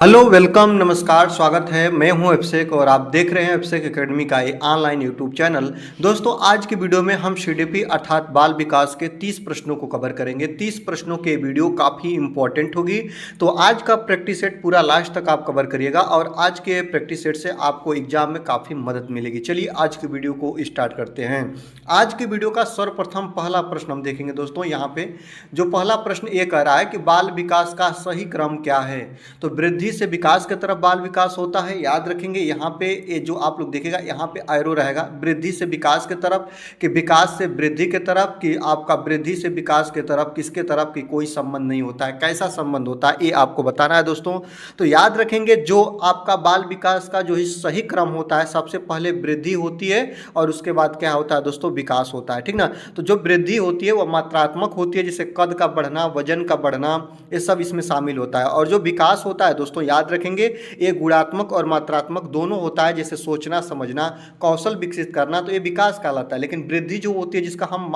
Hello welcome नमस्कार स्वागत है। मैं हूं अभिषेक और आप देख रहे हैं अभिषेक एकेडमी का ये ऑनलाइन यूट्यूब चैनल। दोस्तों आज की वीडियो में हम सीडीपी अर्थात बाल विकास के 30 प्रश्नों को कवर करेंगे। 30 प्रश्नों के वीडियो काफ़ी इंपॉर्टेंट होगी, तो आज का प्रैक्टिस सेट पूरा लास्ट तक आप कवर करिएगा और आज के प्रैक्टिस सेट से आपको एग्जाम में काफ़ी मदद मिलेगी। चलिए आज की वीडियो को स्टार्ट करते हैं। आज की वीडियो का सर्वप्रथम पहला प्रश्न हम देखेंगे। दोस्तों यहाँ पे जो पहला प्रश्न ये कह रहा है कि बाल विकास का सही क्रम क्या है। तो वृद्धि से विकास की तरफ बाल विकास होता है, याद रखेंगे। यहाँ पे ये जो आप लोग देखेगा यहाँ पे एरो रहेगा, वृद्धि से विकास की तरफ कि विकास से वृद्धि की तरफ कि आपका वृद्धि से विकास की तरफ, किसके तरफ की कोई संबंध नहीं होता है। कैसा संबंध होता है ये आपको बताना है दोस्तों। तो याद रखेंगे जो आपका बाल विकास का जो सही क्रम होता है, सबसे पहले वृद्धि होती है और उसके बाद क्या होता है दोस्तों, विकास होता है, ठीक ना। तो जो वृद्धि होती है वो मात्रात्मक होती है, जैसे कद का बढ़ना, वजन का बढ़ना, ये सब इसमें शामिल होता है। और जो विकास होता है दोस्तों याद रखेंगे ये गुणात्मक और मात्रात्मक दोनों होता है, जैसे सोचना, समझना, कौशल विकसित करना, तो ये विकास कहलाता है। लेकिन वृद्धि जो होती है जिसका हम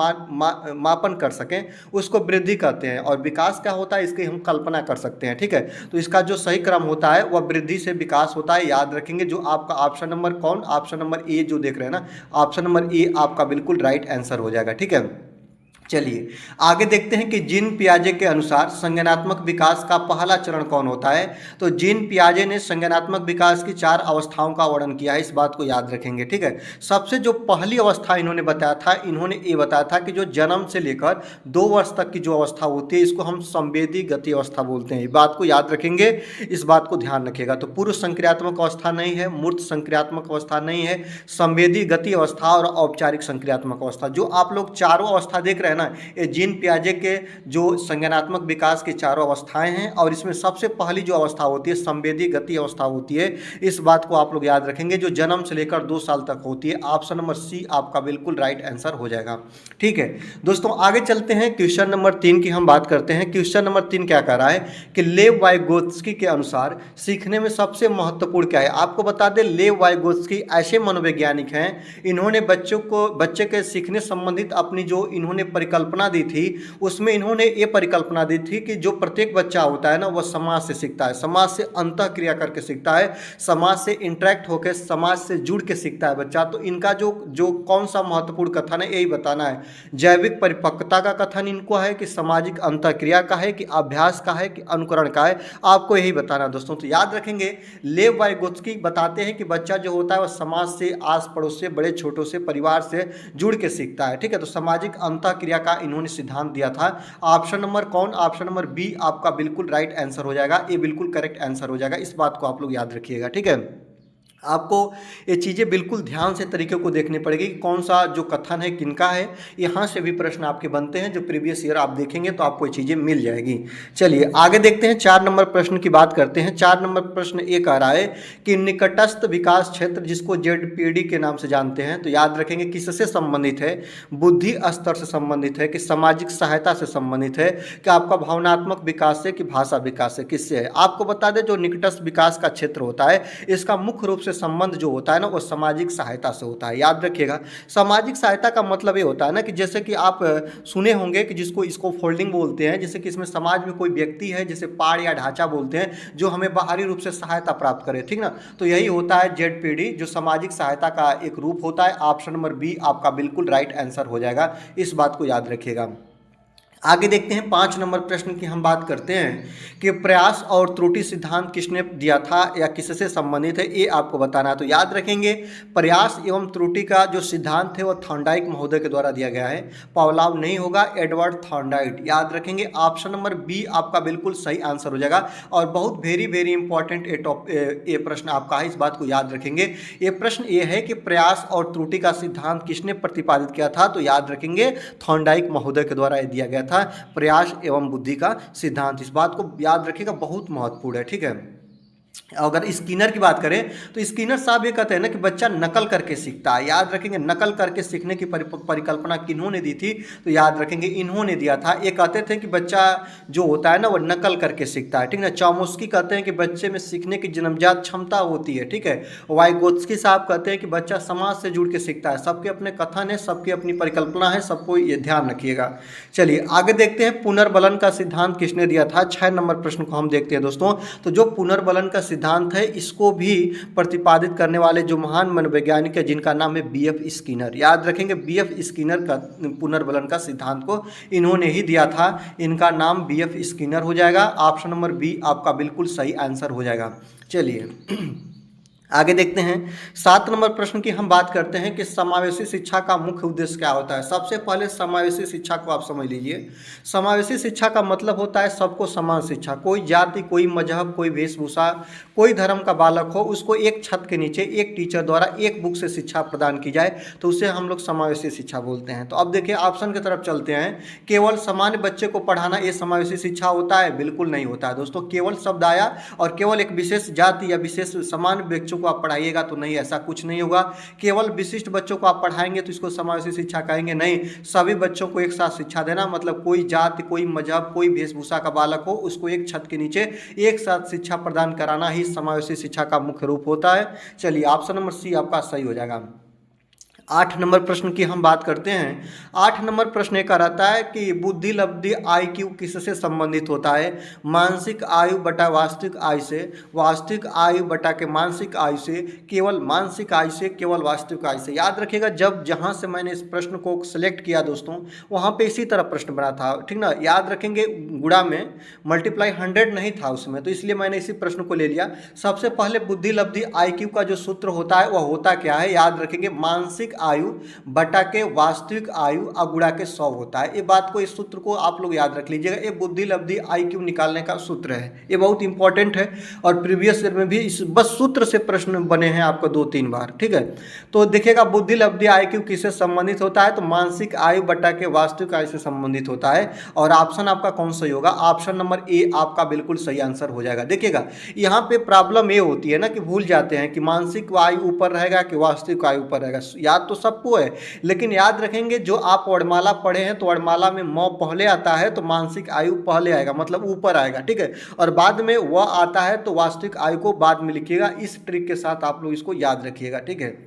मापन कर सकें उसको वृद्धि कहते हैं, और विकास क्या होता है इसकी हम कल्पना कर सकते हैं, ठीक है। तो इसका जो सही क्रम होता है वह वृद्धि से विकास होता है, याद रखेंगे। जो आपका option number option number A जो देख रहे हैं ना, ऑप्शन नंबर ए आपका बिल्कुल राइट आंसर हो जाएगा, ठीक है। चलिए आगे देखते हैं कि जीन पियाजे के अनुसार संज्ञानात्मक विकास का पहला चरण कौन होता है। तो जीन पियाजे ने संज्ञानात्मक विकास की 4 अवस्थाओं का वर्णन किया है, इस बात को याद रखेंगे, ठीक है। सबसे जो पहली अवस्था इन्होंने बताया था, इन्होंने ये बताया था कि जो जन्म से लेकर 2 वर्ष तक की जो अवस्था होती है इसको हम संवेदी गति अवस्था बोलते हैं। इस बात को याद रखेंगे, इस बात को ध्यान रखिएगा। तो पूर्व संक्रियात्मक अवस्था नहीं है, मूर्त संक्रियात्मक अवस्था नहीं है, संवेदी गति अवस्था और औपचारिक संक्रियात्मक अवस्था। जो आप लोग चारों अवस्था देख रहे हैं ना, ये जीन पियाजे के जो संज्ञानात्मक विकास की चारों अवस्थाएं हैं, और इसमें सबसे पहली जो अवस्था होती है संवेदी गति अवस्था होती है। इस बात को आप लोग याद रखेंगे, जो जन्म से लेकर 2 साल तक होती है। ऑप्शन नंबर सी आपका बिल्कुल राइट आंसर हो जाएगा, ठीक है। दोस्तों आगे चलते हैं, क्वेश्चन नंबर 3 की हम बात करते हैं। क्वेश्चन नंबर 3 क्या कह रहा है कि लेव वाइगोत्स्की के अनुसार सीखने में सबसे महत्वपूर्ण क्या है। आपको बता दें लेव वाइगोत्स्की ऐसे मनोवैज्ञानिक हैं, इन्होंने बच्चे के सीखने संबंधित अपनी जो इन्होंने परिकल्पना दी थी उसमें इन्होंने ये परिकल्पना दी थी कि जो प्रत्येक बच्चा होता है ना वह समाज से सीखता है, समाज से अंतः क्रिया करके सीखता है, समाज से इंटरेक्ट होकर समाज से जुड़ के सीखता है बच्चा। तो इनका जो कौन सा महत्वपूर्ण कथन है यही बताना है। जैविक परिपक्वता का कथन इनको है कि सामाजिक अंतः क्रिया का है कि अभ्यास का है कि अनुकरण का है, आपको यही बताना दोस्तों। तो याद रखेंगे लेव वाइगोत्स्की बताते हैं कि बच्चा जो होता है वह समाज से, आस पड़ोस से, बड़े छोटों से, परिवार से जुड़ के सीखता है, ठीक है। तो सामाजिक अंतः क्रिया का इन्होंने सिद्धांत दिया था। Option number option number B आपका बिल्कुल राइट आंसर हो जाएगा, ये बिल्कुल करेक्ट आंसर हो जाएगा। इस बात को आप लोग याद रखिएगा, ठीक है। आपको ये चीज़ें बिल्कुल ध्यान से तरीके को देखनी पड़ेगी कि कौन सा जो कथन है किनका है। यहाँ से भी प्रश्न आपके बनते हैं, जो प्रीवियस ईयर आप देखेंगे तो आपको ये चीज़ें मिल जाएगी। चलिए आगे देखते हैं, 4 नंबर प्रश्न की बात करते हैं। 4 नंबर प्रश्न ये कह रहा है कि निकटस्थ विकास क्षेत्र जिसको जेडपीडी के नाम से जानते हैं, तो याद रखेंगे किससे संबंधित है। बुद्धि स्तर से संबंधित है कि सामाजिक सहायता से संबंधित है कि आपका भावनात्मक विकास से कि भाषा विकास से, किससे है। आपको बता दें जो निकटस्थ विकास का क्षेत्र होता है इसका मुख्य रूप से संबंध जो होता है ना वो सामाजिक सहायता से होता है। याद रखिएगा सामाजिक सहायता का मतलब ये होता है ना कि जैसे कि आप सुने होंगे कि जिसको इसको फोल्डिंग बोलते हैं, जैसे कि इसमें समाज में कोई व्यक्ति है, जैसे पाड़ या ढांचा बोलते हैं, जो हमें बाहरी रूप से सहायता प्राप्त करे, ठीक ना। तो यही होता है जेडपीडी, जो सामाजिक सहायता का एक रूप होता है। ऑप्शन नंबर बी आपका बिल्कुल राइट आंसर हो जाएगा, इस बात को याद रखिएगा। आगे देखते हैं, 5 नंबर प्रश्न की हम बात करते हैं कि प्रयास और त्रुटि सिद्धांत किसने दिया था या किससे संबंधित है, ये आपको बताना है। तो याद रखेंगे प्रयास एवं त्रुटि का जो सिद्धांत है वह थॉर्नडाइक महोदय के द्वारा दिया गया है, पावलोव नहीं होगा, एडवर्ड थॉर्नडाइक। याद रखेंगे ऑप्शन नंबर बी आपका बिल्कुल सही आंसर हो जाएगा। और बहुत वेरी इंपॉर्टेंट ये प्रश्न आपका है, इस बात को याद रखेंगे। ये प्रश्न ये है कि प्रयास और त्रुटि का सिद्धांत किसने प्रतिपादित किया था, तो याद रखेंगे थॉर्नडाइक महोदय के द्वारा यह दिया गया था, प्रयास एवं बुद्धि का सिद्धांत। इस बात को याद रखिएगा, बहुत महत्वपूर्ण है, ठीक है। अगर स्किनर की बात करें तो स्किनर साहब ये कहते हैं ना कि बच्चा नकल करके सीखता है। याद रखेंगे, नकल करके सीखने की परिकल्पना किन्होंने दी थी, तो याद रखेंगे इन्होंने दिया था। ये कहते थे कि बच्चा जो होता है ना वो नकल करके सीखता है, ठीक ना। चॉम्स्की कहते हैं कि बच्चे में सीखने की जन्मजात क्षमता होती है, ठीक है। वाइगोत्स्की साहब कहते हैं कि बच्चा समाज से जुड़ के सीखता है। सबके अपने कथन है, सबकी अपनी परिकल्पना है, सबको ये ध्यान रखिएगा। चलिए आगे देखते हैं, पुनर्बलन का सिद्धांत किसने दिया था। 6 नंबर प्रश्न को हम देखते हैं दोस्तों। तो जो पुनर्बलन का सिद्धांत है इसको भी प्रतिपादित करने वाले जो महान मनोवैज्ञानिक है जिनका नाम है बीएफ स्किनर। याद रखेंगे बीएफ स्किनर का पुनर्बलन का सिद्धांत को इन्होंने ही दिया था। इनका नाम बीएफ स्किनर हो जाएगा। ऑप्शन नंबर बी आपका बिल्कुल सही आंसर हो जाएगा। चलिए आगे देखते हैं, 7 नंबर प्रश्न की हम बात करते हैं कि समावेशी शिक्षा का मुख्य उद्देश्य क्या होता है। सबसे पहले समावेशी शिक्षा को आप समझ लीजिए। समावेशी शिक्षा का मतलब होता है सबको समान शिक्षा। कोई जाति, कोई मजहब, कोई वेशभूषा, कोई धर्म का बालक हो, उसको एक छत के नीचे एक टीचर द्वारा एक बुक से शिक्षा प्रदान की जाए, तो उसे हम लोग समावेशी शिक्षा बोलते हैं। तो अब देखिए ऑप्शन की तरफ चलते हैं। केवल सामान्य बच्चे को पढ़ाना ये समावेशी शिक्षा होता है? बिल्कुल नहीं होता है दोस्तों। केवल शब्द आया और केवल एक विशेष जाति या विशेष सामान्य बच्चों को आप पढ़ाइएगा तो नहीं, ऐसा कुछ नहीं होगा। केवल विशिष्ट बच्चों को आप पढ़ाएंगे तो इसको समावेशी शिक्षा कहेंगे? नहीं, सभी बच्चों को एक साथ शिक्षा देना, मतलब कोई जाति, कोई मजहब, कोई वेशभूषा का बालक हो उसको एक छत के नीचे एक साथ शिक्षा प्रदान कराना ही समावेशी शिक्षा का मुख्य रूप होता है। चलिए ऑप्शन नंबर सी आपका सही हो जाएगा। 8 नंबर प्रश्न की हम बात करते हैं। 8 नंबर प्रश्न एक रहता है कि बुद्धि लब्धि IQ किससे संबंधित होता है। मानसिक आयु बटा वास्तविक आयु से, वास्तविक आयु बटा के मानसिक आयु से, केवल मानसिक आयु से, केवल वास्तविक आयु से। याद रखिएगा जब जहां से मैंने इस प्रश्न को सिलेक्ट किया दोस्तों वहां पे इसी तरह प्रश्न बना था, ठीक ना। याद रखेंगे गुणा में मल्टीप्लाई 100 नहीं था उसमें, तो इसलिए मैंने इसी प्रश्न को ले लिया। सबसे पहले बुद्धि लब्धि IQ का जो सूत्र होता है वह होता क्या है। याद रखेंगे मानसिक आयु बटा के वास्तविक आयु अगुणा के 100 होता है। ये बात को, इस सूत्र को आप लोग याद रख लीजिएगा। ये बुद्धि लब्धि IQ निकालने का सूत्र है, ये बहुत इंपॉर्टेंट है और प्रीवियस ईयर में भी इस बस सूत्र से प्रश्न बने हैं आपको 2-3 बार, ठीक है। तो देखिएगा बुद्धि लब्धि IQ किससे संबंधित होता है, तो मानसिक आयु बटा के वास्तविक आयु से संबंधित होता है। और ऑप्शन आपका कौन सही होगा, ऑप्शन नंबर ए आपका बिल्कुल सही आंसर हो जाएगा। देखिएगा यहाँ पे प्रॉब्लम ये होती है ना कि भूल जाते हैं कि मानसिक आयु ऊपर रहेगा कि वास्तविक आयु ऊपर रहेगा। याद तो सबको है, लेकिन याद रखेंगे जो आप वर्णमाला पढ़े हैं तो वर्णमाला में म पहले आता है तो मानसिक आयु पहले आएगा, मतलब ऊपर आएगा, ठीक है। और बाद में वह आता है तो वास्तविक आयु को बाद में लिखिएगा। इस ट्रिक के साथ आप लोग इसको याद रखिएगा, ठीक है।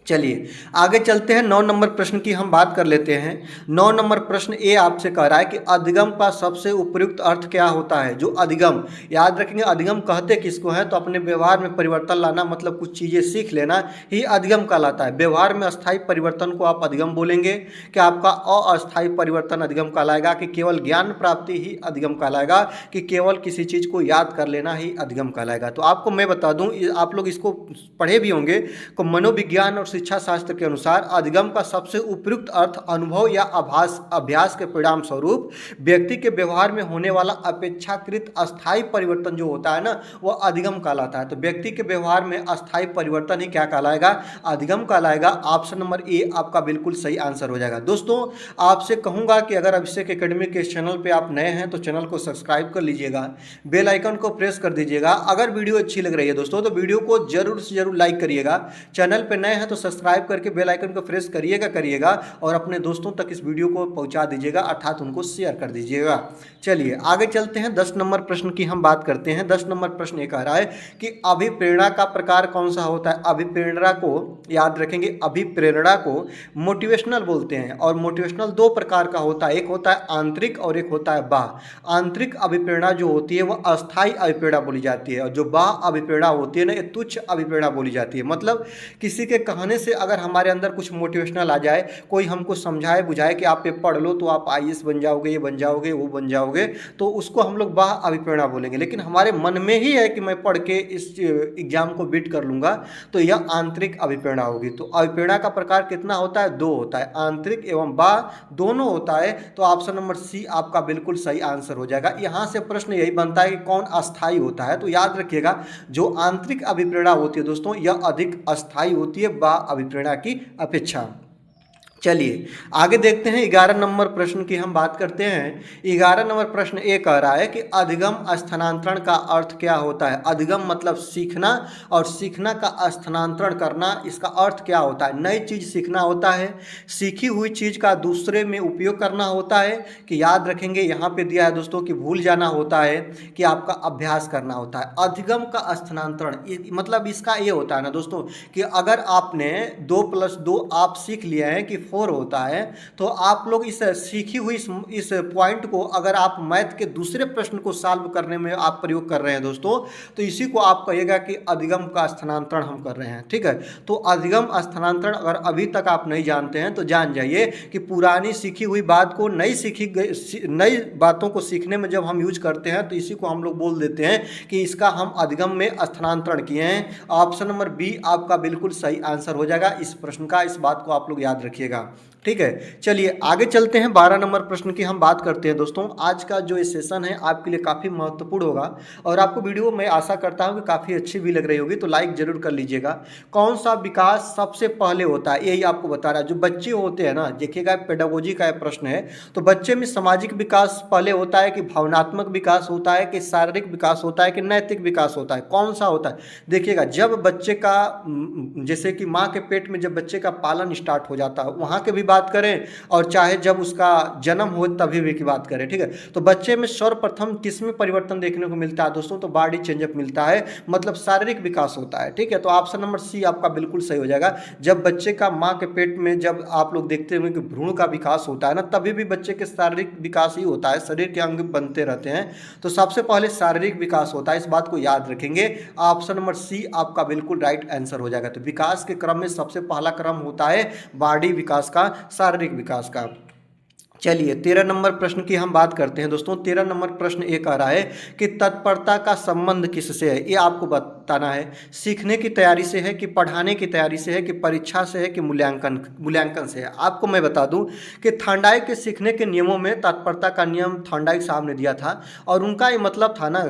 चलिए आगे चलते हैं। 9 नंबर प्रश्न की हम बात कर लेते हैं। 9 नंबर प्रश्न ए आपसे कह रहा है कि अधिगम का सबसे उपयुक्त अर्थ क्या होता है। जो अधिगम, याद रखेंगे अधिगम कहते किसको है, तो अपने व्यवहार में परिवर्तन लाना, मतलब कुछ चीज़ें सीख लेना ही अधिगम कहलाता है। व्यवहार में अस्थायी परिवर्तन को आप अधिगम बोलेंगे, क्या आपका अस्थायी परिवर्तन अधिगम कहलाएगा, कि केवल ज्ञान प्राप्ति ही अधिगम कहलाएगा, कि केवल किसी चीज़ को याद कर लेना ही अधिगम कहलाएगा। तो आपको मैं बता दूं, आप लोग इसको पढ़े भी होंगे को मनोविज्ञान और शिक्षा शास्त्र के अनुसार अधिगम का सबसे उपयुक्त अर्थ अनुभव या अभ्यास के परिणाम स्वरूप व्यक्ति के व्यवहार में होने वाला अपेक्षाकृत अस्थायी परिवर्तन जो होता है ना वह अधिगम कहलाता है। तो व्यक्ति के व्यवहार में अस्थायी परिवर्तन ही क्या कहलाएगा, अधिगम कहलाएगा। ऑप्शन नंबर ए आपका बिल्कुल सही आंसर हो जाएगा। दोस्तों आपसे कहूंगा कि अगर अभिषेक एकेडमी के चैनल पे आप नए हैं तो चैनल को सब्सक्राइब कर लीजिएगा, बेल आइकन को प्रेस कर दीजिएगा। अगर वीडियो अच्छी लग रही है दोस्तों तो वीडियो को जरूर से जरूर लाइक करिएगा। चैनल पे नए हैं तो सब्सक्राइब करके बेल आइकन को प्रेस करिएगा और अपने दोस्तों तक इस वीडियो को पहुंचा दीजिएगा, अर्थात उनको शेयर कर दीजिएगा। चलिए आगे चलते हैं। 10 नंबर प्रश्न की हम बात करते हैं। 10 नंबर प्रश्न ये कह रहा है कि अभिप्रेरणा का प्रकार कौन सा होता है। अभिप्रेरणा को याद रखेंगे, अभिप्रेरणा को मोटिवेशनल बोलते हैं और मोटिवेशनल 2 प्रकार का होता है, एक होता है आंतरिक और एक होता है बाह्य। आंतरिक अभिप्रेरणा जो होती है वह अस्थायी अभिप्रेरणा बोली जाती है और जो बाह्य अभिप्रेरणा होती है ना ये तुच्छ अभिप्रेरणा बोली जाती है। मतलब किसी के कहने से अगर हमारे अंदर कुछ मोटिवेशनल आ जाए, कोई हमको समझाए बुझाए कि आप ये पढ़ लो तो आप IAS बन जाओगे, ये बन जाओगे, वो बन जाओगे, तो उसको हम लोग बाह्य अभिप्रेरणा बोलेंगे। लेकिन हमारे मन में ही है कि मैं पढ़ के इस एग्जाम को बीट कर लूँगा, तो यह आंतरिक अभिप्रेरणा होगी। तो अभिप्रेरणा का प्रकार कितना होता है, 2 होता है, आंतरिक एवं बाह्य दोनों होता है। तो ऑप्शन नंबर सी आपका बिल्कुल सही आंसर हो जाएगा। यहाँ से प्रश्न यही बनता है कि कौन अस्थायी होता है। तो याद रखिएगा जो आंतरिक अभिप्रेरणा होती है दोस्तों यह अधिक अस्थायी होती है बाह्य अभिप्रेरणा की अपेक्षा। चलिए आगे देखते हैं 11 नंबर प्रश्न की हम बात करते हैं। 11 नंबर प्रश्न ये कह रहा है कि अधिगम स्थानांतरण का अर्थ क्या होता है। अधिगम मतलब सीखना, और सीखना का स्थानांतरण करना, इसका अर्थ क्या होता है। नई चीज़ सीखना होता है, सीखी हुई चीज़ का दूसरे में उपयोग करना होता है, कि याद रखेंगे यहाँ पे दिया है दोस्तों कि भूल जाना होता है, कि आपका अभ्यास करना होता है। अधिगम का स्थानांतरण मतलब इसका ये होता है ना दोस्तों कि अगर आपने 2+2 आप सीख लिया है कि 4 होता है, तो आप लोग इस सीखी हुई इस पॉइंट को अगर आप मैथ के दूसरे प्रश्न को सॉल्व करने में आप प्रयोग कर रहे हैं दोस्तों, तो इसी को आप कहिएगा कि अधिगम का स्थानांतरण हम कर रहे हैं। ठीक है, तो अधिगम स्थानांतरण अगर अभी तक आप नहीं जानते हैं तो जान जाइए कि पुरानी सीखी हुई बात को नई बातों को सीखने में जब हम यूज करते हैं तो इसी को हम लोग बोल देते हैं कि इसका हम अधिगम में स्थानांतरण किए हैं। ऑप्शन नंबर बी आपका बिल्कुल सही आंसर हो जाएगा इस प्रश्न का। इस बात को आप लोग याद रखिएगा। ठीक है, चलिए आगे चलते हैं। 12 नंबर प्रश्न की हम बात करते हैं दोस्तों। आज का जो ये सेशन है आपके लिए काफ़ी महत्वपूर्ण होगा और आपको वीडियो मैं आशा करता हूँ कि काफ़ी अच्छी भी लग रही होगी, तो लाइक जरूर कर लीजिएगा। कौन सा विकास सबसे पहले होता है, यही आपको बता रहा है। जो बच्चे होते हैं ना, देखिएगा पेडागोजी का प्रश्न है, तो बच्चे में सामाजिक विकास पहले होता है कि भावनात्मक विकास होता है कि शारीरिक विकास होता है कि नैतिक विकास होता है, कौन सा होता है। देखिएगा जब बच्चे का जैसे कि माँ के पेट में जब बच्चे का पालन स्टार्ट हो जाता है वहाँ के भी बात करें, और चाहे जब उसका जन्म हो तभी भी की बात करें। ठीक है, तो बच्चे में सर्वप्रथम किसमें परिवर्तन देखने को मिलता है दोस्तों, तो बॉडी चेंजअप मिलता है, मतलब शारीरिक विकास होता है। ठीक है, तो ऑप्शन नंबर सी आपका बिल्कुल सही हो जाएगा। जब बच्चे का माँ के पेट में जब आप लोग देखते होंगे कि भ्रूण का विकास होता है ना, तभी भी बच्चे के शारीरिक विकास ही होता है, शरीर के अंग बनते रहते हैं, तो सबसे पहले शारीरिक विकास होता है। इस बात को याद रखेंगे। ऑप्शन नंबर सी आपका बिल्कुल राइट आंसर हो जाएगा। तो विकास के क्रम में सबसे पहला क्रम होता है बॉडी विकास का, शारीरिक विकास का। चलिए 13 नंबर प्रश्न की हम बात करते हैं दोस्तों। 13 नंबर प्रश्न ये कह रहा है कि तत्परता का संबंध किससे है, ये आपको बताना है। सीखने की तैयारी से है कि पढ़ाने की तैयारी से है कि परीक्षा से है कि मूल्यांकन से है। आपको मैं बता दूं कि थॉर्नडाइक के सीखने के नियमों में तत्परता का नियम थॉर्नडाइक साहब ने दिया था, और उनका ये मतलब था ना,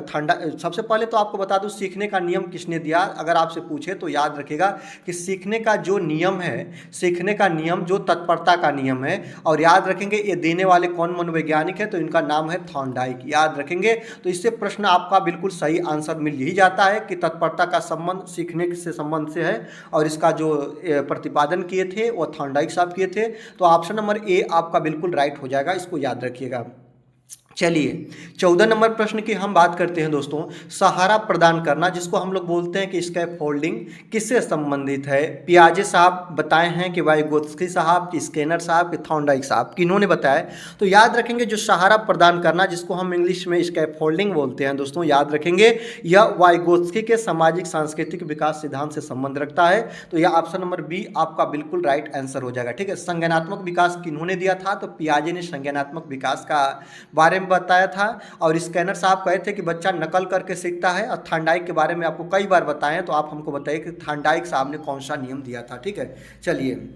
सबसे पहले तो आपको बता दूं सीखने का नियम किसने दिया। अगर आपसे पूछे तो याद रखिएगा कि सीखने का जो नियम है, सीखने का नियम जो तत्परता का नियम है, और याद रखेंगे ये देने वाले कौन मनोवैज्ञानिक है, तो इनका नाम है थॉर्नडाइक। याद रखेंगे, तो इससे प्रश्न आपका बिल्कुल सही आंसर मिल ही जाता है कि तत्परता का संबंध सीखने से संबंध से है, और इसका जो प्रतिपादन किए थे वो थॉर्नडाइक साहब किए थे। तो ऑप्शन नंबर ए आपका बिल्कुल राइट हो जाएगा, इसको याद रखिएगा। चलिए 14 नंबर प्रश्न की हम बात करते हैं दोस्तों। सहारा प्रदान करना, जिसको हम लोग बोलते हैं कि स्कैफ फोल्डिंग, किससे संबंधित है। पियाजे साहब बताए हैं कि वाइगोत्स्की साहब, कि स्केनर साहब, कि थॉर्नडाइक साहब, किन्होंने बताया। तो याद रखेंगे जो सहारा प्रदान करना, जिसको हम इंग्लिश में स्कैफ फोल्डिंग बोलते हैं दोस्तों, याद रखेंगे यह वाइगोत्स्की के सामाजिक सांस्कृतिक विकास सिद्धांत से संबंध रखता है। तो यह ऑप्शन नंबर बी आपका बिल्कुल राइट आंसर हो जाएगा। ठीक है, संज्ञानात्मक विकास किन्होंने दिया था, तो पियाजे ने संज्ञानात्मक विकास का बारे में बताया था, और स्कैनर साहब कहे थे कि बच्चा नकल करके सीखता है, और थॉर्नडाइक के बारे में आपको कई बार बताएं, तो आप हमको बताइए कि थॉर्नडाइक साहब ने कौन सा नियम दिया था। ठीक है, चलिए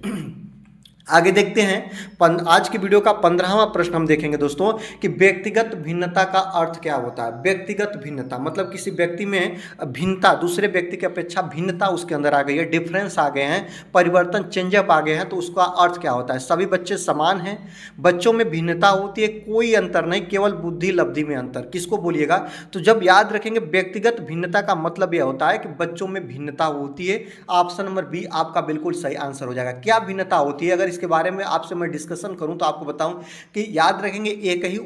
आगे देखते हैं। आज की वीडियो का 15वां प्रश्न हम देखेंगे दोस्तों कि व्यक्तिगत भिन्नता का अर्थ क्या होता है। व्यक्तिगत भिन्नता मतलब किसी व्यक्ति में भिन्नता, दूसरे व्यक्ति की अपेक्षा भिन्नता उसके अंदर आ गई है, डिफरेंस आ गए हैं, परिवर्तन, चेंजअप आ गए हैं, तो उसका अर्थ क्या होता है। सभी बच्चे समान हैं, बच्चों में भिन्नता होती है, कोई अंतर नहीं, केवल बुद्धि लब्धि में अंतर, किसको बोलिएगा। तो जब याद रखेंगे व्यक्तिगत भिन्नता का मतलब यह होता है कि बच्चों में भिन्नता होती है। ऑप्शन नंबर बी आपका बिल्कुल सही आंसर हो जाएगा। क्या भिन्नता होती है, अगर इसके बारे में आपसे मैं डिस्कशन करूं तो आपको बताऊं कि याद रखेंगे एक ही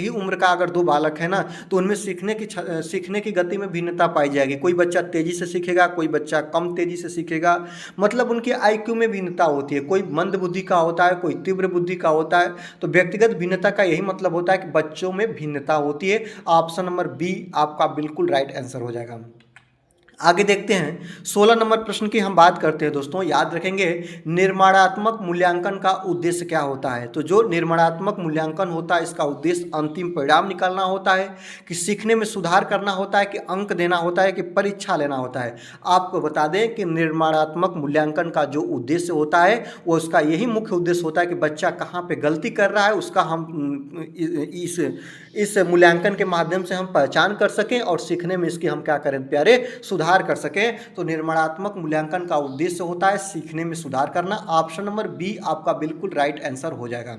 उम्र का अगर दो बालक है ना, तो उनमें सीखने की गति में भिन्नता पाई जाएगी। कोई बच्चा तेजी से सीखेगा, कोई बच्चा कम तेजी से सीखेगा, मतलब उनके आईक्यू में भिन्नता होती है। कोई मंद बुद्धि का होता है, कोई तीव्र बुद्धि का होता है। तो व्यक्तिगत भिन्नता का यही मतलब होता है कि बच्चों में भिन्नता होती है। ऑप्शन नंबर बी आपका बिल्कुल राइट आंसर हो जाएगा। आगे देखते हैं 16 नंबर प्रश्न की हम बात करते हैं दोस्तों। याद रखेंगे निर्माणात्मक मूल्यांकन का उद्देश्य क्या होता है। तो जो निर्माणात्मक मूल्यांकन होता है इसका उद्देश्य अंतिम परिणाम निकालना होता है, कि सीखने में सुधार करना होता है, कि अंक देना होता है, कि परीक्षा लेना होता है। आपको बता दें कि निर्माणात्मक मूल्यांकन का जो उद्देश्य होता है वो उसका यही मुख्य उद्देश्य होता है कि बच्चा कहाँ पे गलती कर रहा है उसका हम इस मूल्यांकन के माध्यम से हम पहचान कर सकें, और सीखने में इसकी हम क्या करें प्यारे, सुधार सुधार कर सकें। तो निर्माणात्मक मूल्यांकन का उद्देश्य होता है सीखने में सुधार करना। ऑप्शन नंबर बी आपका बिल्कुल राइट आंसर हो जाएगा।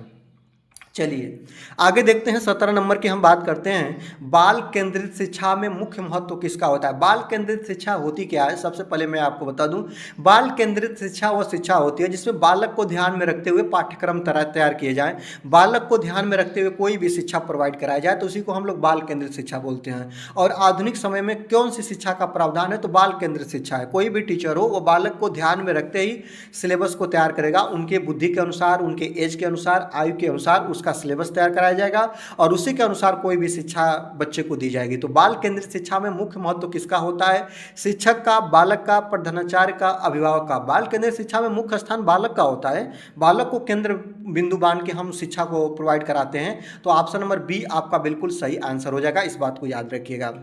चलिए आगे देखते हैं 17 नंबर की हम बात करते हैं। बाल केंद्रित शिक्षा में मुख्य महत्व किसका होता है? बाल केंद्रित शिक्षा होती क्या है? सबसे पहले मैं आपको बता दूं, बाल केंद्रित शिक्षा वह शिक्षा होती है जिसमें बालक को ध्यान में रखते हुए पाठ्यक्रम तैयार किए जाएं, बालक को ध्यान में रखते हुए कोई भी शिक्षा प्रोवाइड कराया जाए, तो उसी को हम लोग बाल केंद्रित शिक्षा बोलते हैं। और आधुनिक समय में कौन सी शिक्षा का प्रावधान है? तो बाल केंद्रित शिक्षा है। कोई भी टीचर हो वो बालक को ध्यान में रखते ही सिलेबस को तैयार करेगा, उनके बुद्धि के अनुसार, उनके एज के अनुसार, आयु के अनुसार उसका सिलेबस तैयार कराया जाएगा और उसी के अनुसार कोई भी शिक्षा बच्चे को दी जाएगी। तो बाल केंद्रित शिक्षा में मुख्य महत्व किसका होता है? शिक्षक का, बालक का, प्रधानाचार्य का, अभिभावक का। बाल केंद्रित शिक्षा में मुख्य स्थान बालक का होता है। बालक को केंद्र बिंदु मान के हम शिक्षा को प्रोवाइड कराते हैं। तो ऑप्शन नंबर बी आपका बिल्कुल सही आंसर हो जाएगा, इस बात को याद रखिएगा।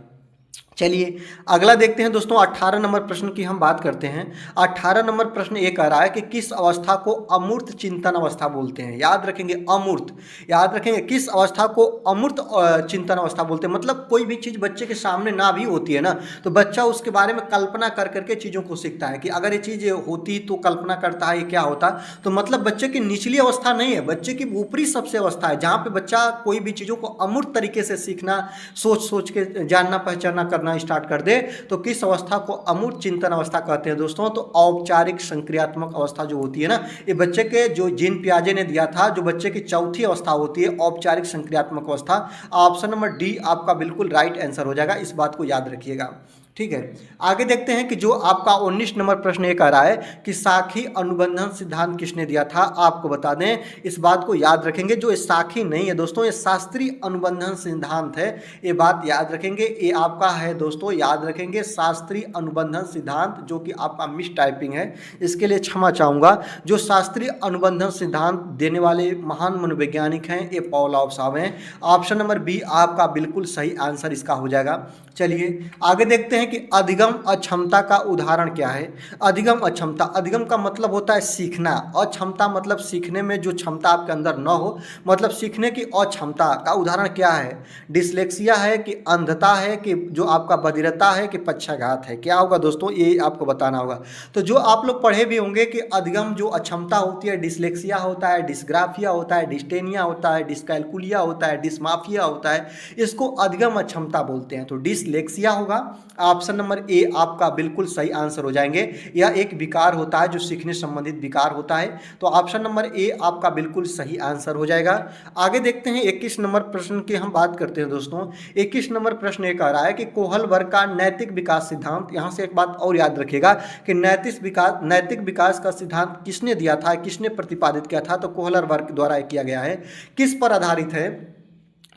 चलिए अगला देखते हैं दोस्तों, 18 नंबर प्रश्न की हम बात करते हैं। 18 नंबर प्रश्न ये कह रहा है कि किस अवस्था को अमूर्त चिंतन अवस्था बोलते हैं? याद रखेंगे अमूर्त, याद रखेंगे किस अवस्था को अमूर्त चिंतन अवस्था बोलते हैं। मतलब कोई भी चीज़ बच्चे के सामने ना भी होती है ना, तो बच्चा उसके बारे में कल्पना कर करके चीज़ों को सीखता है कि अगर ये चीज़ होती तो कल्पना करता है ये क्या होता। तो मतलब बच्चे की निचली अवस्था नहीं है, बच्चे की ऊपरी सबसे अवस्था है जहाँ पे बच्चा कोई भी चीज़ों को अमूर्त तरीके से सीखना, सोच सोच के जानना पहचानना करना स्टार्ट कर दे, तो किस अवस्था को अमूर्त चिंतन अवस्था कहते हैं दोस्तों? तो औपचारिक संक्रियात्मक अवस्था जो होती है ना, ये बच्चे के जो जीन पियाजे ने दिया था, जो बच्चे की चौथी अवस्था होती है औपचारिक संक्रियात्मक अवस्था। ऑप्शन नंबर डी आपका बिल्कुल राइट आंसर हो जाएगा, इस बात को याद रखिएगा। ठीक है, आगे देखते हैं कि जो आपका 19 नंबर प्रश्न ये कह रहा है कि साखी अनुबंधन सिद्धांत किसने दिया था? आपको बता दें, इस बात को याद रखेंगे, जो ये साखी नहीं है दोस्तों, ये शास्त्रीय अनुबंधन सिद्धांत है, ये बात याद रखेंगे। ये आपका है दोस्तों, याद रखेंगे शास्त्रीय अनुबंधन सिद्धांत, जो कि आपका मिस टाइपिंग है, इसके लिए क्षमा चाहूँगा। जो शास्त्रीय अनुबंधन सिद्धांत देने वाले महान मनोवैज्ञानिक हैं ये पॉवलोव साहब हैं। ऑप्शन नंबर बी आपका बिल्कुल सही आंसर इसका हो जाएगा। चलिए आगे देखते हैं कि अधिगम अक्षमता का उदाहरण क्या है? अधिगम अक्षमता, अधिगम का मतलब होता है सीखना, अक्षमता मतलब सीखने में जो क्षमता आपके अंदर न हो, मतलब सीखने की अक्षमता का उदाहरण क्या है? डिसलेक्सिया है कि अंधता है कि जो आपका बधिरता है कि पक्षाघात है? क्या होगा दोस्तों, ये आपको बताना होगा। तो जो आप लोग पढ़े भी होंगे कि अधिगम जो अक्षमता होती है, डिसलेक्सिया होता है, डिस्ग्राफिया होता है, डिस्टेनिया होता है, डिस्कैलकुलिया होता है, डिस्माफिया होता है, इसको अधिगम अक्षमता बोलते हैं। तो डिसलेक्सिया होगा, ऑप्शन नंबर ए आपका बिल्कुल सही आंसर हो जाएंगे। यह एक विकार होता है जो सीखने संबंधित विकार होता है, तो ऑप्शन नंबर ए आपका बिल्कुल सही आंसर हो जाएगा। आगे देखते हैं 21 नंबर प्रश्न की हम बात करते हैं दोस्तों। 21 नंबर प्रश्न ये कह रहा है कि कोहलबर्ग का नैतिक विकास सिद्धांत, यहाँ से एक बात और याद रखिएगा कि नैतिक विकास का सिद्धांत किसने दिया था, किसने प्रतिपादित किया था? तो कोहलबर्ग द्वारा किया गया है। किस पर आधारित है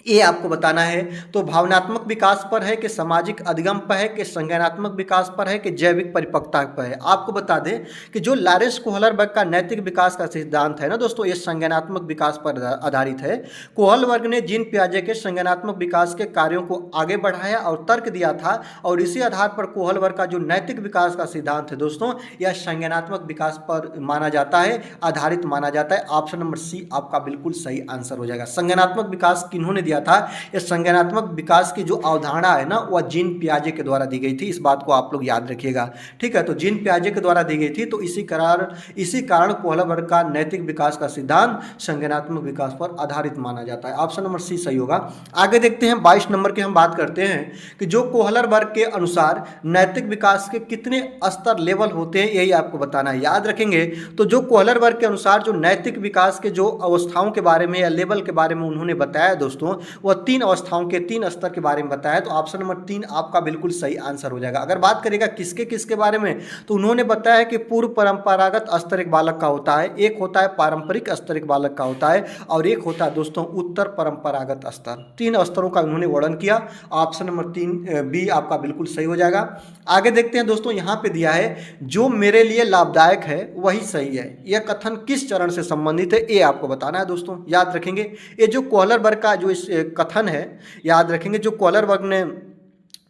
ये आपको बताना है। तो भावनात्मक विकास पर है कि सामाजिक अधिगम पर है कि संज्ञानात्मक विकास पर है कि जैविक परिपक्वता पर है? आपको बता दें कि जो लॉरेंस कोहलबर्ग का नैतिक विकास का सिद्धांत है ना दोस्तों, ये संज्ञानात्मक विकास पर आधारित है। कोहलबर्ग ने जीन पियाजे के संज्ञानात्मक विकास के कार्यों को आगे बढ़ाया और तर्क दिया था, और इसी आधार पर कोहलबर्ग का जो नैतिक विकास का सिद्धांत है दोस्तों, यह संज्ञानात्मक विकास पर माना जाता है, आधारित माना जाता है। ऑप्शन नंबर सी आपका बिल्कुल सही आंसर हो जाएगा। संज्ञानात्मक विकास किन्होंने दिया था? ये संज्ञानात्मक विकास की जो अवधारणा है ना, वह जीन पियाजे के द्वारा दी गई थी, इस बात को आप लोग याद रखिएगा। ठीक है, तो जीन पियाजे के द्वारा दी गई थी, तो इसी कारण कोहलबर्ग का नैतिक विकास का सिद्धांत संज्ञानात्मक विकास पर आधारित माना जाता है। ऑप्शन नंबर सी सही होगा। आगे देखते हैं 22 नंबर की हम बात करते हैं कि जो कोहलबर्ग के अनुसार नैतिक विकास के कितने स्तर लेवल होते हैं, यही आपको बताना है, याद रखेंगे। तो जो कोहलबर्ग के अनुसार जो नैतिक विकास के जो अवस्थाओं के बारे में या लेवल के बारे में उन्होंने बताया दोस्तों, वह 3 अवस्थाओं के 3 स्तर के बारे में बताया। तो ऑप्शन नंबर 3 आपका बिल्कुल सही आंसर हो जाएगा। अगर बात करेगा किसके किसके बारे में, तो उन्होंने बताया कि पूर्व परंपरागत स्तर एक बालक का होता है, एक होता है पारंपरिक स्तर एक बालक का होता है, और एक होता है दोस्तों उत्तर परंपरागत स्तर। 3 स्तरों का उन्होंने वर्णन किया। ऑप्शन नंबर 3 बी आपका बिल्कुल सही हो जाएगा। आगे देखते हैं दोस्तों, यहाँ पे दिया है जो मेरे लिए लाभदायक है वही सही है, यह कथन किस चरण से संबंधित है, ये आपको बताना है दोस्तों, याद रखेंगे। ये जो कोहलबर्ग का जो इस कथन है, याद रखेंगे, जो कोहलबर्ग ने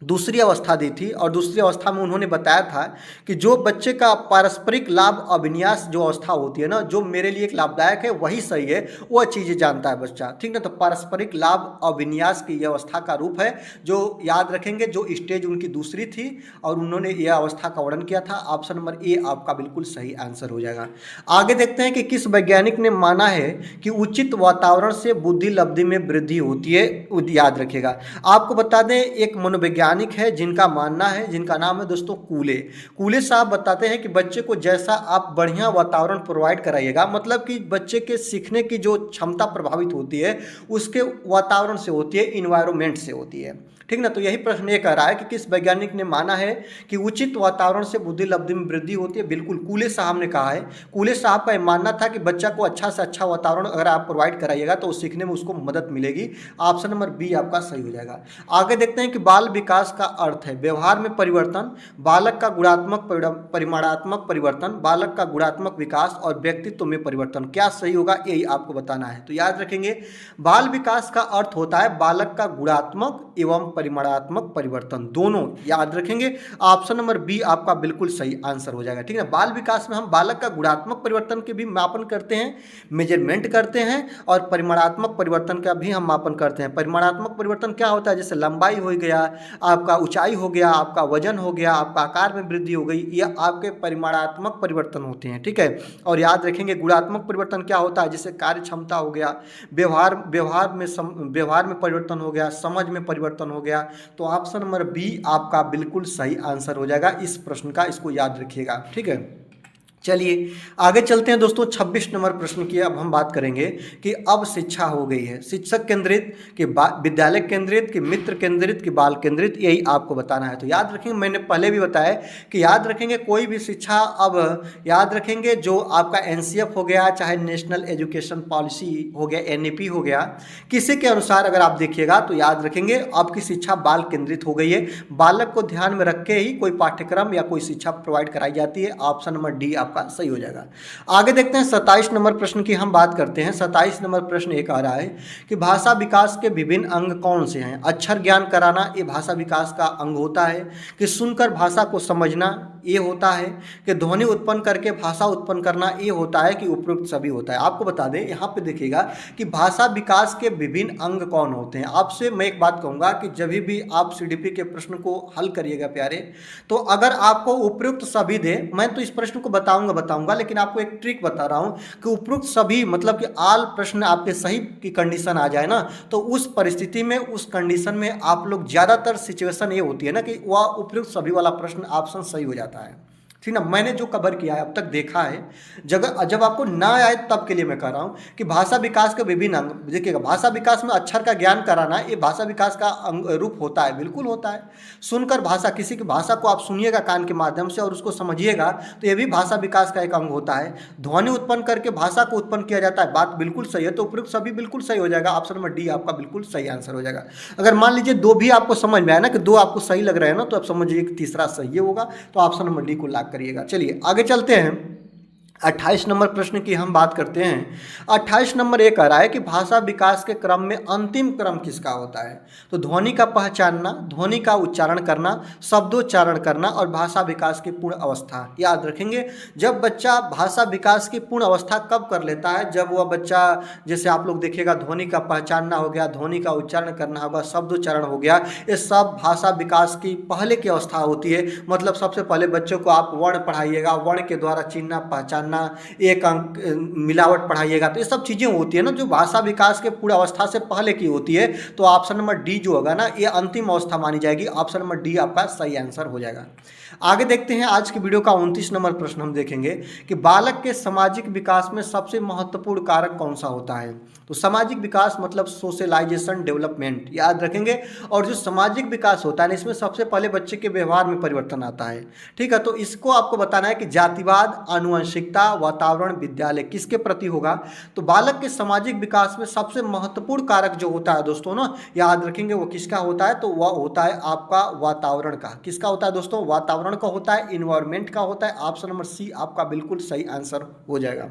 दूसरी अवस्था दी थी और दूसरी अवस्था में उन्होंने बताया था कि जो बच्चे का पारस्परिक लाभ अभिन्यास जो अवस्था होती है ना, जो मेरे लिए एक लाभदायक है वही सही है, वह चीज़ें जानता है बच्चा, ठीक ना। तो पारस्परिक लाभ अभिन्यास की यह अवस्था का रूप है, जो याद रखेंगे, जो स्टेज उनकी दूसरी थी और उन्होंने यह अवस्था का वर्णन किया था। ऑप्शन नंबर ए आपका बिल्कुल सही आंसर हो जाएगा। आगे देखते हैं कि किस वैज्ञानिक ने माना है कि उचित वातावरण से बुद्धि लब्धि में वृद्धि होती है। याद रखेगा, आपको बता दें एक मनोवैज्ञानिक है जिनका मानना है, जिनका नाम है दोस्तों कूले। कूले साहब बताते हैं कि बच्चे को जैसा आप बढ़िया वातावरण प्रोवाइड कराइएगा, मतलब कि बच्चे के सीखने की जो क्षमता प्रभावित होती है उसके वातावरण से होती है, इन्वायरमेंट से होती है, ठीक ना। तो यही प्रश्न ये कह रहा है कि किस वैज्ञानिक ने माना है कि उचित वातावरण से बुद्धि लब्धि में वृद्धि होती है। बिल्कुल कूले साहब ने कहा है। कूले साहब का यह मानना था कि बच्चा को अच्छा से अच्छा वातावरण अगर आप प्रोवाइड कराइएगा तो उस सीखने में उसको मदद मिलेगी। ऑप्शन नंबर बी आपका सही हो जाएगा। आगे देखते हैं कि बाल विकास का अर्थ है व्यवहार में परिवर्तन, बालक का गुणात्मक परिमाणात्मक परिवर्तन, बालक का गुणात्मक विकास और व्यक्तित्व में परिवर्तन। क्या सही होगा यही आपको बताना है। तो याद रखेंगे, बाल विकास का अर्थ होता है बालक का गुणात्मक एवं परिमाणात्मक परिवर्तन, दोनों याद रखेंगे। ऑप्शन नंबर बी आपका बिल्कुल सही आंसर हो जाएगा, ठीक है। बाल विकास में हम बालक का गुणात्मक परिवर्तन के भी मापन करते हैं, मेजरमेंट करते हैं, और परिमाणात्मक परिवर्तन का भी हम मापन करते हैं। परिमाणात्मक परिवर्तन क्या होता है, जैसे लंबाई हो गया, आपका ऊंचाई हो गया, आपका वजन हो गया, आपका आकार में वृद्धि हो गई, ये आपके परिमाणात्मक परिवर्तन होते हैं, ठीक है। और याद रखेंगे गुणात्मक परिवर्तन क्या होता है, जैसे कार्य क्षमता हो गया, व्यवहार में परिवर्तन हो गया, समझ में परिवर्तन हो गया। तो ऑप्शन नंबर बी आपका बिल्कुल सही आंसर हो जाएगा इस प्रश्न का, इसको याद रखिएगा, ठीक है। चलिए आगे चलते हैं दोस्तों। 26 नंबर प्रश्न की अब हम बात करेंगे कि अब शिक्षा हो गई है शिक्षक केंद्रित कि विद्यालय केंद्रित कि मित्र केंद्रित कि बाल केंद्रित, यही आपको बताना है। तो याद रखेंगे, मैंने पहले भी बताया कि याद रखेंगे कोई भी शिक्षा, अब याद रखेंगे जो आपका एनसीएफ हो गया, चाहे नेशनल एजुकेशन पॉलिसी हो गया, एनईपी हो गया, किसी के अनुसार अगर आप देखिएगा तो याद रखेंगे आपकी शिक्षा बाल केंद्रित हो गई है। बालक को ध्यान में रख के ही कोई पाठ्यक्रम या कोई शिक्षा प्रोवाइड कराई जाती है। ऑप्शन नंबर डी आपका सही हो जाएगा। आगे देखते हैं 27 नंबर प्रश्न की हम बात करते हैं। 27 नंबर प्रश्न एक आ रहा है कि भाषा विकास के विभिन्न अंग कौन से हैं। अक्षर ज्ञान कराना ये भाषा विकास का अंग होता है, कि सुनकर भाषा को समझना ये होता है, कि ध्वनि उत्पन्न करके भाषा उत्पन्न करना ये होता है, कि उपयुक्त सभी होता है। आपको बता दें यहाँ पे देखिएगा कि भाषा विकास के विभिन्न अंग कौन होते हैं। आपसे मैं एक बात कहूँगा कि जब भी आप सीडीपी के प्रश्न को हल करिएगा प्यारे, तो अगर आपको उपयुक्त सभी दे, मैं तो इस प्रश्न को बताऊंगा, लेकिन आपको एक ट्रिक बता रहा हूं कि उपयुक्त सभी मतलब कि आल प्रश्न आपके सही की कंडीशन आ जाए ना, तो उस परिस्थिति में, उस कंडीशन में आप लोग ज्यादातर सिचुएशन ये होती है ना कि वह उपयुक्त सभी वाला प्रश्न ऑप्शन सही हो जाता है, ठीक ना। मैंने जो कवर किया है अब तक देखा है, जब आपको ना आए तब के लिए मैं कह रहा हूँ कि भाषा विकास के विभिन्न अंग देखिएगा। भाषा विकास में अक्षर का ज्ञान कराना ये भाषा विकास का रूप होता है, बिल्कुल होता है। सुनकर भाषा, किसी की भाषा को आप सुनिएगा कान के माध्यम से और उसको समझिएगा, तो ये भी भाषा विकास का एक अंग होता है। ध्वनि उत्पन्न करके भाषा को उत्पन्न किया जाता है, बात बिल्कुल सही है। तो उपयुक्त सभी बिल्कुल सही हो जाएगा। ऑप्शन नंबर डी आपका बिल्कुल सही आंसर हो जाएगा। अगर मान लीजिए दो भी आपको समझ में आया ना कि दो आपको सही लग रहे हैं ना, तो आप समझिए कि तीसरा सही होगा। तो ऑप्शन नंबर डी को लॉक करिएगा। चलिए आगे चलते हैं। 28 नंबर प्रश्न की हम बात करते हैं। 28 नंबर ये कह रहा है कि भाषा विकास के क्रम में अंतिम क्रम किसका होता है। तो ध्वनि का पहचानना, ध्वनि का उच्चारण करना, शब्दोच्चारण करना और भाषा विकास की पूर्ण अवस्था। याद रखेंगे, जब बच्चा भाषा विकास की पूर्ण अवस्था कब कर लेता है, जब वह बच्चा, जैसे आप लोग देखिएगा, ध्वनि का पहचानना हो गया, ध्वनि का उच्चारण करना होगा, शब्दोच्चारण हो गया, ये सब भाषा विकास की पहले की अवस्था होती है। मतलब सबसे पहले बच्चों को आप वर्ण पढ़ाइएगा, वर्ण के द्वारा चिन्हना पहचानना, एक अंक मिलावट पढ़ाइएगा, तो ये सब चीजें होती है ना जो भाषा विकास के पूर्ण अवस्था से पहले की होती है। तो ऑप्शन नंबर डी जो होगा ना, ये अंतिम अवस्था मानी जाएगी। ऑप्शन नंबर डी आपका सही आंसर हो जाएगा। आगे देखते हैं आज की वीडियो का 29 नंबर प्रश्न हम देखेंगे कि बालक के सामाजिक विकास में सबसे महत्वपूर्ण कारक कौन सा होता है। तो सामाजिक विकास मतलब सोशलाइजेशन डेवलपमेंट, याद रखेंगे। और जो सामाजिक विकास होता है इसमें सबसे पहले बच्चे के व्यवहार में परिवर्तन आता है, ठीक है। तो इसको आपको बताना है कि जातिवाद, आनुवंशिकता, वातावरण, विद्यालय किसके प्रति होगा। तो बालक के सामाजिक विकास में सबसे महत्वपूर्ण कारक जो होता है दोस्तों ना, याद रखेंगे, वो किसका होता है। तो वह होता है आपका वातावरण का। किसका होता है दोस्तों, वातावरण का होता है, इन्वायरमेंट का होता है। ऑप्शन नंबर सी आपका बिल्कुल सही आंसर हो जाएगा।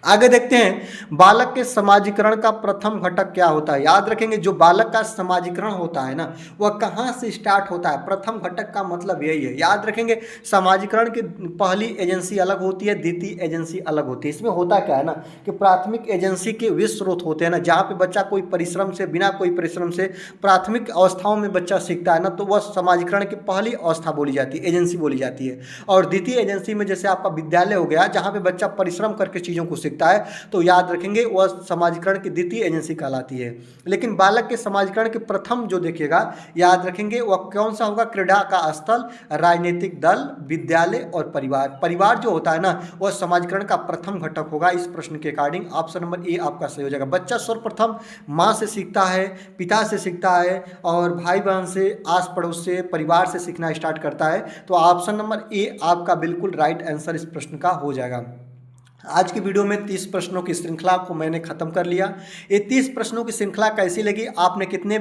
आगे देखते हैं, बालक के समाजीकरण का प्रथम घटक क्या होता है? याद रखेंगे, जो बालक का समाजीकरण होता है ना, वह कहाँ से स्टार्ट होता है? प्रथम घटक का मतलब यही है। याद रखेंगे, समाजीकरण की पहली एजेंसी अलग होती है, द्वितीय एजेंसी अलग होती है। इसमें होता क्या है ना कि प्राथमिक एजेंसी के वे स्रोत होते हैं ना, जहाँ पे बच्चा कोई परिश्रम से, बिना कोई परिश्रम से प्राथमिक अवस्थाओं में बच्चा सीखता है ना, तो वह समाजीकरण की पहली अवस्था बोली जाती है, एजेंसी बोली जाती है। और द्वितीय एजेंसी में जैसे आपका विद्यालय हो गया, जहाँ पे बच्चा परिश्रम करके चीज़ों को सीखता है, तो याद रखेंगे वह समाजीकरण की द्वितीय एजेंसी कहलाती है। लेकिन बालक के समाजीकरण के प्रथम जो देखिएगा, याद रखेंगे वह कौन सा होगा? क्रीड़ा का स्थल, राजनीतिक दल, विद्यालय और परिवार। परिवार जो होता है ना, वह समाजीकरण का प्रथम घटक होगा। इस प्रश्न के अकॉर्डिंग ऑप्शन नंबर ए आपका सही हो जाएगा। बच्चा सर्वप्रथम माँ से सीखता है, पिता से सीखता है, और भाई बहन से, आस पड़ोस से, परिवार से सीखना स्टार्ट करता है। तो ऑप्शन नंबर ए आपका बिल्कुल राइट आंसर इस प्रश्न का हो जाएगा। आज की वीडियो में 30 प्रश्नों की श्रृंखला को मैंने खत्म कर लिया। ये 30 प्रश्नों की श्रृंखला कैसी लगी? आपने कितने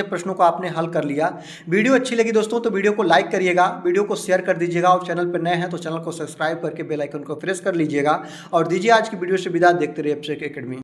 प्रश्नों को आपने हल कर लिया? वीडियो अच्छी लगी दोस्तों तो वीडियो को लाइक करिएगा, वीडियो को शेयर कर दीजिएगा, और चैनल पर नए हैं तो चैनल को सब्सक्राइब करके बेल आइकन को प्रेस कर लीजिएगा। और दीजिए आज की वीडियो से विदा, देखते रहिए एफसेक एकेडमी।